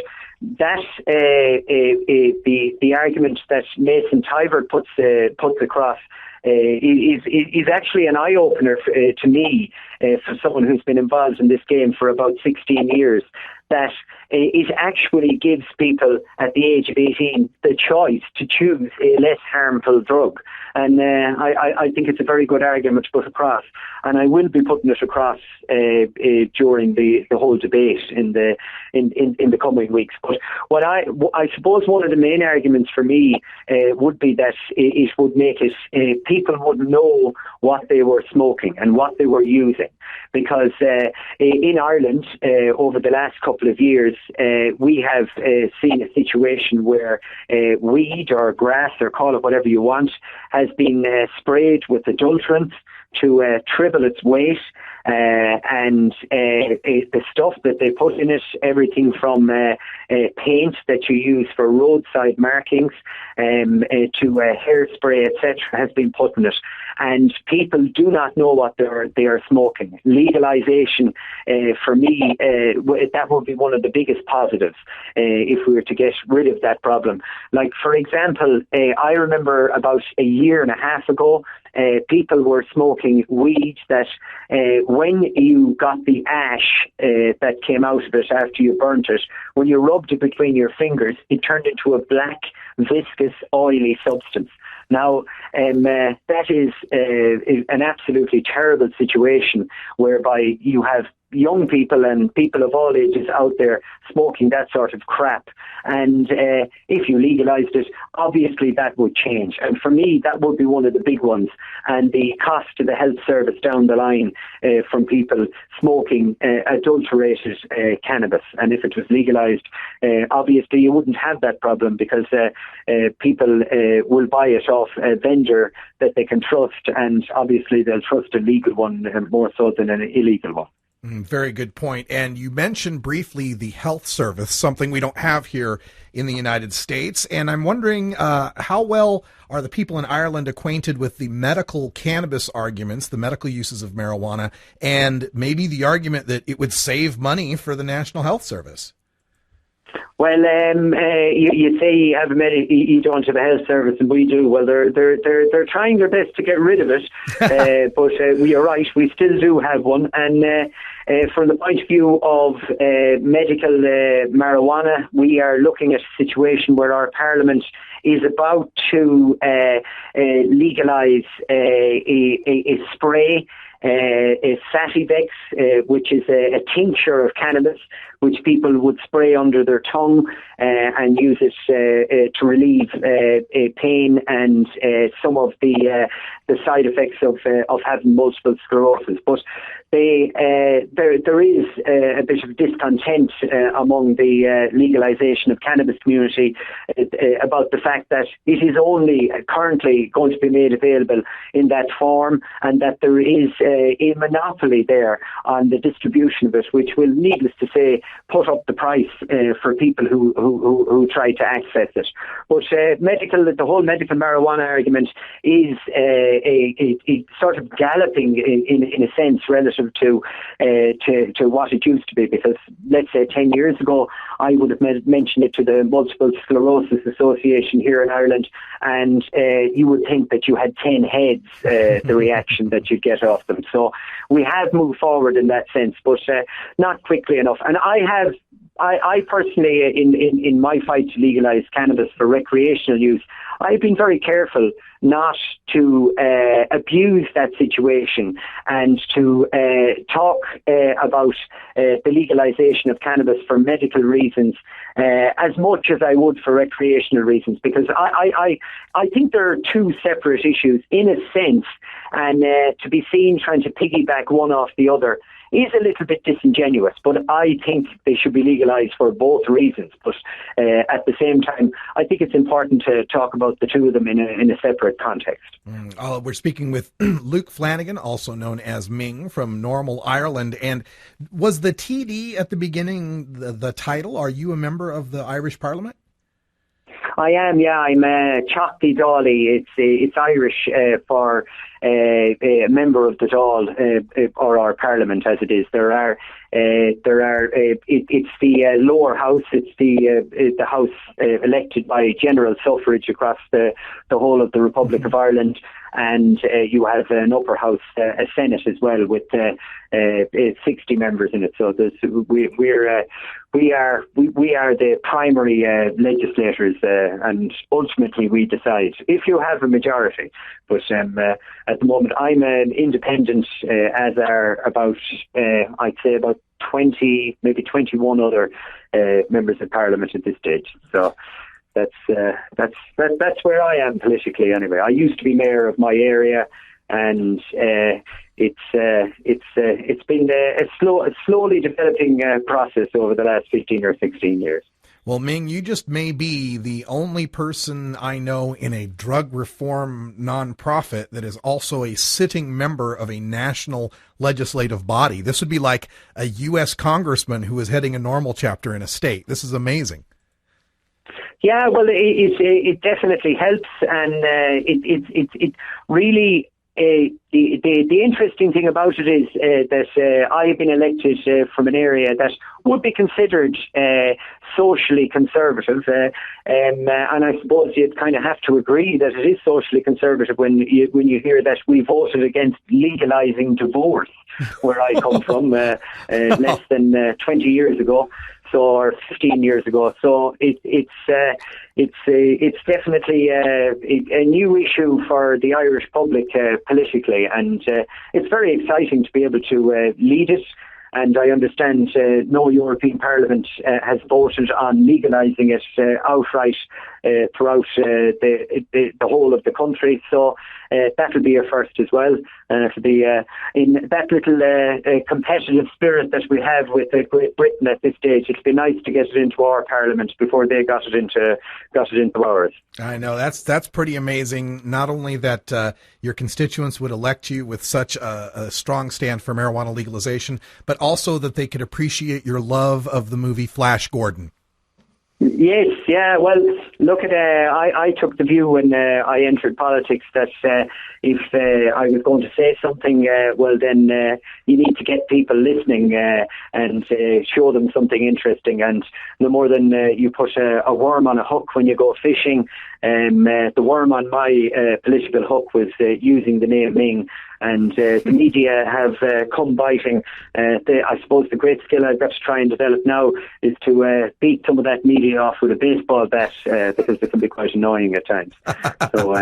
that the argument that Mason Tyvert puts across is actually an eye opener to me, for someone who's been involved in this game for about 16 years. That it actually gives people at the age of 18 the choice to choose a less harmful drug. And I think it's a very good argument to put across. And I will be putting it across during the whole debate in the coming weeks. But what I suppose one of the main arguments for me would be that it would make it, people would know what they were smoking and what they were using. Because in Ireland, over the last couple of years, we have seen a situation where weed or grass, or call it whatever you want, has been sprayed with adulterants to triple its weight. And the stuff that they put in it, everything from paint that you use for roadside markings to hairspray, etc., has been put in it. And people do not know what they are smoking. Legalization, for me, that would be one of the biggest positives if we were to get rid of that problem. Like, for example, I remember about a year and a half ago, people were smoking weed that when you got the ash that came out of it after you burnt it, when you rubbed it between your fingers, it turned into a black, viscous, oily substance. Now, that is an absolutely terrible situation whereby you have young people and people of all ages out there smoking that sort of crap. And if you legalised it, obviously that would change. And for me, that would be one of the big ones. And the cost to the health service down the line from people smoking adulterated cannabis. And if it was legalised, obviously you wouldn't have that problem, because people will buy it off a vendor that they can trust. And obviously they'll trust a legal one more so than an illegal one. Very good point. And you mentioned briefly the health service, something we don't have here in the United States. And I'm wondering how well are the people in Ireland acquainted with the medical cannabis arguments, the medical uses of marijuana, and maybe the argument that it would save money for the National Health Service? Well, you say you have you don't have a health service, and we do. Well, they're trying their best to get rid of it, but we are right. We still do have one, and from the point of view of medical marijuana, we are looking at a situation where our Parliament is about to legalise a spray, a Sativex, which is a tincture of cannabis, which people would spray under their tongue and use it to relieve pain and some of the side effects of having multiple sclerosis. But there is a bit of discontent among the legalisation of cannabis community about the fact that it is only currently going to be made available in that form, and that there is a monopoly there on the distribution of it, which will, needless to say, put up the price for people who try to access it. But the whole medical marijuana argument is a sort of galloping in a sense relative to what it used to be, because let's say 10 years ago I would have mentioned it to the Multiple Sclerosis Association here in Ireland, and you would think that you had 10 heads, the reaction that you get off them. So we have moved forward in that sense, but not quickly enough. And I personally, in my fight to legalise cannabis for recreational use, I've been very careful not to abuse that situation and to talk about the legalisation of cannabis for medical reasons as much as I would for recreational reasons, because I think there are two separate issues in a sense, and to be seen trying to piggyback one off the other is a little bit disingenuous, but I think they should be legalised for both reasons. But at the same time, I think it's important to talk about the two of them in a separate context. We're speaking with Luke Flanagan, also known as Ming, from NORML Ireland. And was the TD at the beginning the title? Are you a member of the Irish Parliament? I am, yeah. I'm Chocty Dálaí. It's Irish for a member of the Dáil, or our Parliament, as it is. It's the lower house. It's the house elected by general suffrage across the whole of the Republic of Ireland, and you have an upper house, a Senate as well, with 60 members in it. So we are the primary legislators, and ultimately we decide if you have a majority. But at the moment, I'm an independent, as are about I'd say about 20, maybe 21 other members of Parliament at this stage. So that's where I am politically. Anyway, I used to be mayor of my area, and it's been a slowly developing process over the last 15 or 16 years. Well, Ming, you just may be the only person I know in a drug reform nonprofit that is also a sitting member of a national legislative body. This would be like a U.S. congressman who is heading a NORML chapter in a state. This is amazing. Yeah, well, it definitely helps, and it really. The interesting thing about it is that I have been elected from an area that would be considered socially conservative, and I suppose you'd kind of have to agree that it is socially conservative when you hear that we voted against legalising divorce, where I come from, less than 20 years ago. Or 15 years ago. So it's definitely a new issue for the Irish public politically, and it's very exciting to be able to lead it. And I understand no European Parliament has voted on legalising it outright throughout the whole of the country. So that will be a first as well. To be in that little competitive spirit that we have with Great Britain at this stage, it'd be nice to get it into our Parliament before they got it into ours. I know that's pretty amazing. Not only that your constituents would elect you with such a strong stand for marijuana legalization, but also that they could appreciate your love of the movie Flash Gordon. Yes, yeah. Well, look at I took the view when I entered politics that if I was going to say something, well then you need to get people listening and show them something interesting. And no more than you put a worm on a hook when you go fishing. The worm on my political hook was using the name Ming and the media have come biting. I suppose the great skill I've got to try and develop now is to beat some of that media off with a baseball bat, because they can be quite annoying at times. So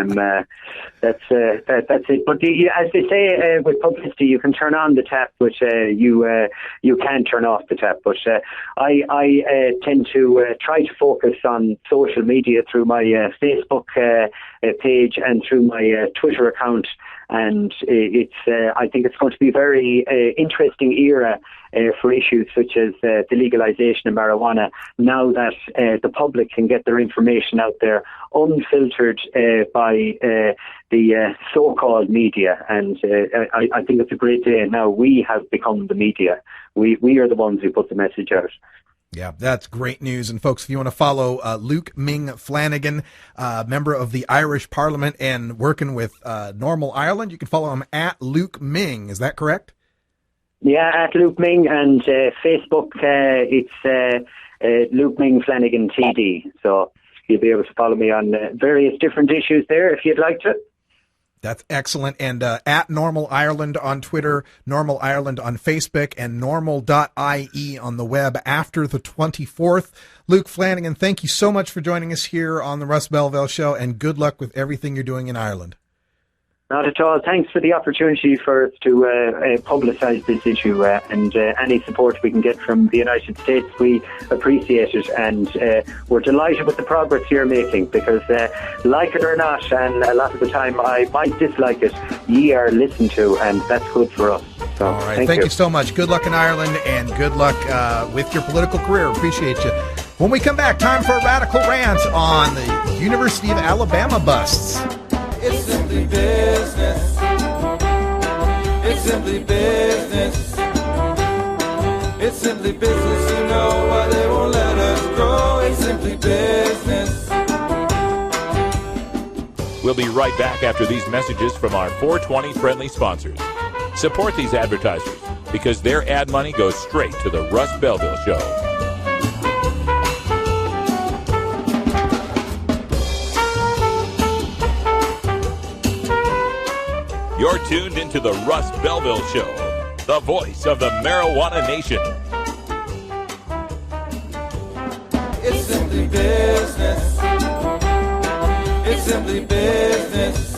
that's it. But as they say with publicity, you can turn on the tap, but you can't turn off the tap. But I tend to try to focus on social media through my Facebook page and through my Twitter account, and I think it's going to be a very interesting era for issues such as the legalization of marijuana, now that the public can get their information out there unfiltered by the so-called media. And I think it's a great day. Now we have become the media. We are the ones who put the message out. Yeah, that's great news. And folks, if you want to follow Luke Ming Flanagan, member of the Irish Parliament and working with NORML Ireland, you can follow him at Luke Ming. Is that correct? Yeah, at Luke Ming, and Facebook, it's Luke Ming Flanagan TD. So you'll be able to follow me on various different issues there if you'd like to. That's excellent. And at NORML Ireland on Twitter, NORML Ireland on Facebook, and normal.ie on the web after the 24th. Luke Flanagan, thank you so much for joining us here on the Russ Belville Show, and good luck with everything you're doing in Ireland. Not at all. Thanks for the opportunity for us to publicise this issue, and any support we can get from the United States, we appreciate it, and we're delighted with the progress you're making, because like it or not, and a lot of the time I might dislike it, ye are listened to, and that's good for us. So, all right, thank you so much. Good luck in Ireland, and good luck with your political career. Appreciate you. When we come back, time for a radical rant on the University of Alabama busts. It's simply business. It's simply business. It's simply business. You know why they won't let us grow. It's simply business. We'll be right back after these messages from our 420 friendly sponsors. Support these advertisers because their ad money goes straight to the Russ Belville Show. You're tuned into the Russ Belville Show, the voice of the marijuana nation. It's simply business. It's simply business.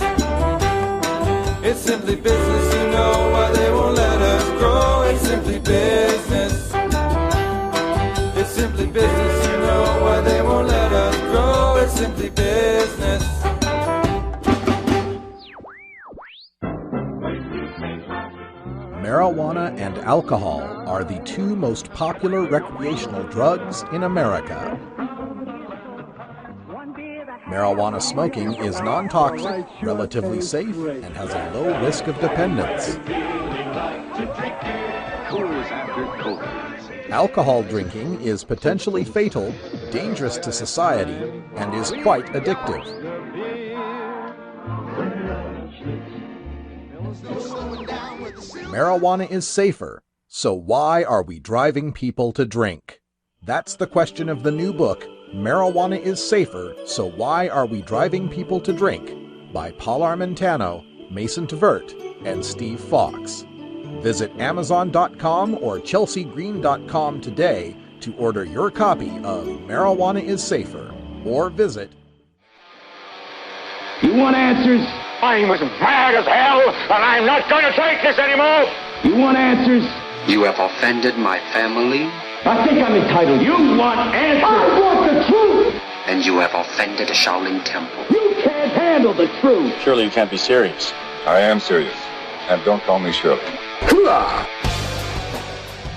It's simply business. You know why they won't let us grow. It's simply business. It's simply business. You know why they won't let us grow. It's simply business. Marijuana and alcohol are the two most popular recreational drugs in America. Marijuana smoking is non-toxic, relatively safe, and has a low risk of dependence. Alcohol drinking is potentially fatal, dangerous to society, and is quite addictive. Marijuana is safer, so why are we driving people to drink? That's the question of the new book, Marijuana is Safer, So Why Are We Driving People to Drink? By Paul Armentano, Mason Tvert, and Steve Fox. Visit Amazon.com or ChelseaGreen.com today to order your copy of Marijuana is Safer, or visit... You want answers? I'm as mad as hell, and I'm not going to take this anymore! You want answers? You have offended my family. I think I'm entitled. You want answers? I want the truth! And you have offended a Shaolin temple. You can't handle the truth! Surely you can't be serious. I am serious. And don't call me Shirley.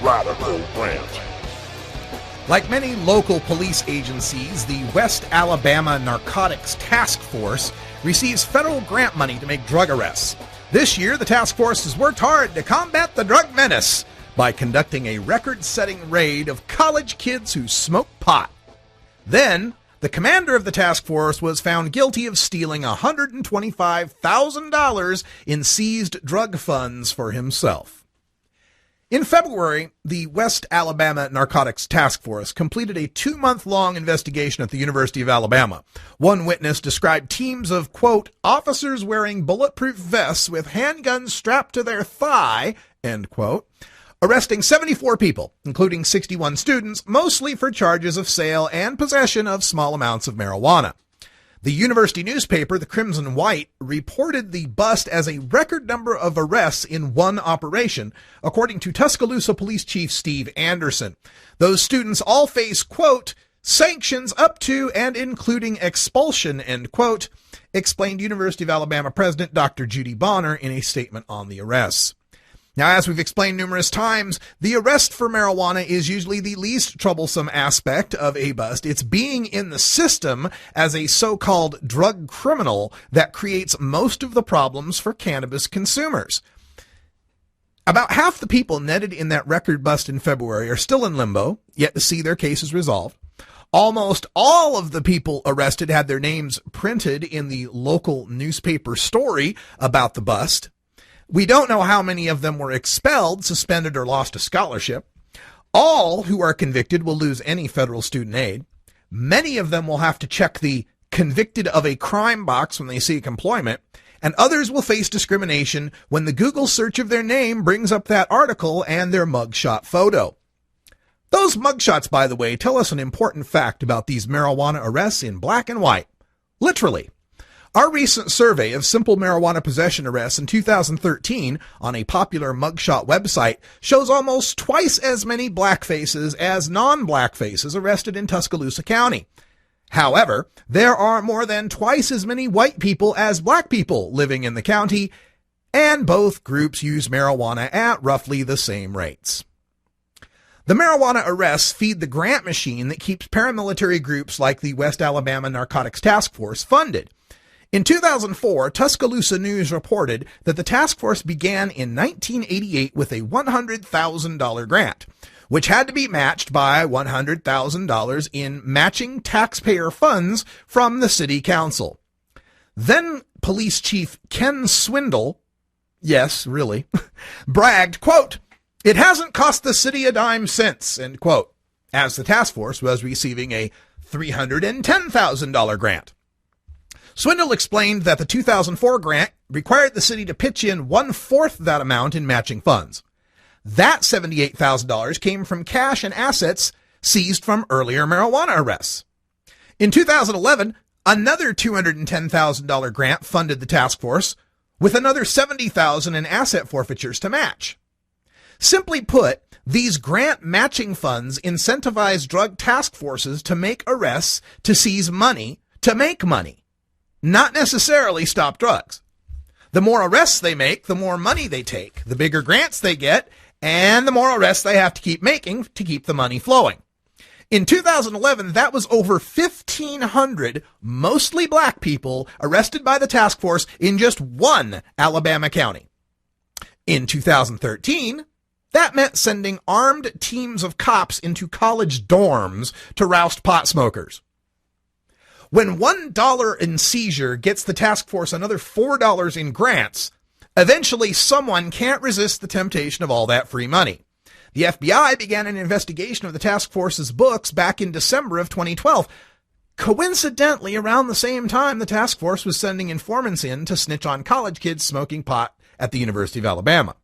Radical rant. Like many local police agencies, the West Alabama Narcotics Task Force receives federal grant money to make drug arrests. This year, the task force has worked hard to combat the drug menace by conducting a record-setting raid of college kids who smoke pot. Then, the commander of the task force was found guilty of stealing $125,000 in seized drug funds for himself. In February, the West Alabama Narcotics Task Force completed a 2-month-long investigation at the University of Alabama. One witness described teams of, quote, officers wearing bulletproof vests with handguns strapped to their thigh, end quote, arresting 74 people, including 61 students, mostly for charges of sale and possession of small amounts of marijuana. The university newspaper, the Crimson White, reported the bust as a record number of arrests in one operation, according to Tuscaloosa Police Chief Steve Anderson. Those students all face, quote, sanctions up to and including expulsion, end quote, explained University of Alabama President Dr. Judy Bonner in a statement on the arrests. Now, as we've explained numerous times, the arrest for marijuana is usually the least troublesome aspect of a bust. It's being in the system as a so-called drug criminal that creates most of the problems for cannabis consumers. About half the people netted in that record bust in February are still in limbo, yet to see their cases resolved. Almost all of the people arrested had their names printed in the local newspaper story about the bust. We don't know how many of them were expelled, suspended, or lost a scholarship. All who are convicted will lose any federal student aid. Many of them will have to check the convicted of a crime box when they seek employment, and others will face discrimination when the Google search of their name brings up that article and their mugshot photo. Those mugshots, by the way, tell us an important fact about these marijuana arrests in black and white. Literally. Our recent survey of simple marijuana possession arrests in 2013 on a popular mugshot website shows almost twice as many black faces as non-black faces arrested in Tuscaloosa County. However, there are more than twice as many white people as black people living in the county, and both groups use marijuana at roughly the same rates. The marijuana arrests feed the grant machine that keeps paramilitary groups like the West Alabama Narcotics Task Force funded. In 2004, Tuscaloosa News reported that the task force began in 1988 with a $100,000 grant, which had to be matched by $100,000 in matching taxpayer funds from the city council. Then Police Chief Ken Swindle, yes, really, bragged, quote, "It hasn't cost the city a dime since," end quote, as the task force was receiving a $310,000 grant. Swindle explained that the 2004 grant required the city to pitch in 1/4 that amount in matching funds. That $78,000 came from cash and assets seized from earlier marijuana arrests. In 2011, another $210,000 grant funded the task force, with another $70,000 in asset forfeitures to match. Simply put, these grant matching funds incentivize drug task forces to make arrests, to seize money, to make money. Not necessarily stop drugs. The more arrests they make, the more money they take, the bigger grants they get, and the more arrests they have to keep making to keep the money flowing. In 2011, that was over 1,500 mostly black people arrested by the task force in just one Alabama county. In 2013, that meant sending armed teams of cops into college dorms to roust pot smokers. When $1 in seizure gets the task force another $4 in grants, eventually someone can't resist the temptation of all that free money. The FBI began an investigation of the task force's books back in December of 2012. Coincidentally, around the same time, the task force was sending informants in to snitch on college kids smoking pot at the University of Alabama.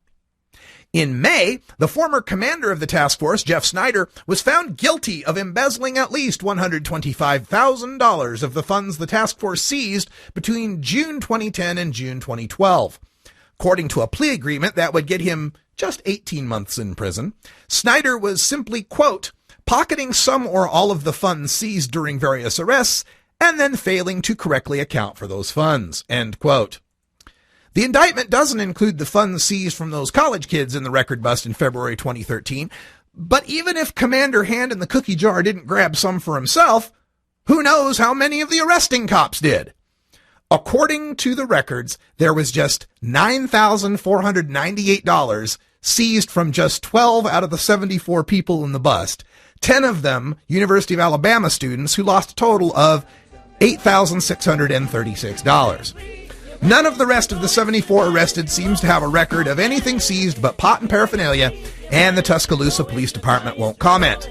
In May, the former commander of the task force, Jeff Snyder, was found guilty of embezzling at least $125,000 of the funds the task force seized between June 2010 and June 2012. According to a plea agreement that would get him just 18 months in prison, Snyder was simply, quote, pocketing some or all of the funds seized during various arrests and then failing to correctly account for those funds, end quote. The indictment doesn't include the funds seized from those college kids in the record bust in February 2013, but even if Commander Hand in the cookie jar didn't grab some for himself, who knows how many of the arresting cops did? According to the records, there was just $9,498 seized from just 12 out of the 74 people in the bust, 10 of them University of Alabama students who lost a total of $8,636. None of the rest of the 74 arrested seems to have a record of anything seized but pot and paraphernalia, and the Tuscaloosa Police Department won't comment.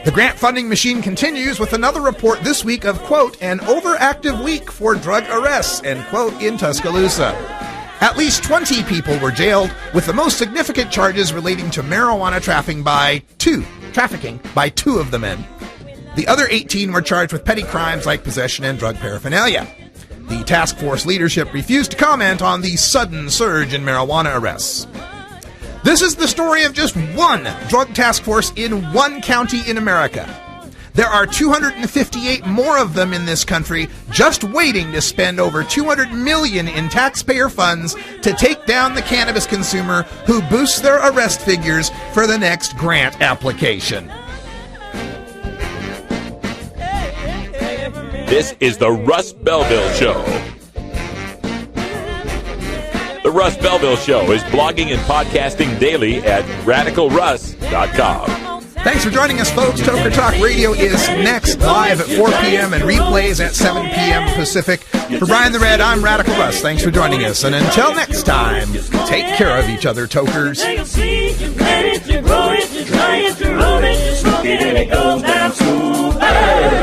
The grant funding machine continues with another report this week of, quote, an overactive week for drug arrests, end quote, in Tuscaloosa. At least 20 people were jailed, with the most significant charges relating to marijuana trafficking by two of the men. The other 18 were charged with petty crimes like possession and drug paraphernalia. The task force leadership refused to comment on the sudden surge in marijuana arrests. This is the story of just one drug task force in one county in America. There are 258 more of them in this country just waiting to spend over $200 million in taxpayer funds to take down the cannabis consumer who boosts their arrest figures for the next grant application. This is the Russ Belville Show. The Russ Belville Show is blogging and podcasting daily at radicalruss.com. Thanks for joining us, folks. Toker Talk Radio is next, live at 4 p.m. and replays at 7 p.m. Pacific. For Brian the Red, I'm Radical Russ. Thanks for joining us. And until next time, take care of each other, tokers. Take a seed, you plant it, you grow it, you dry it, you roll it, you smoke it, and it goes down smooth. Hey!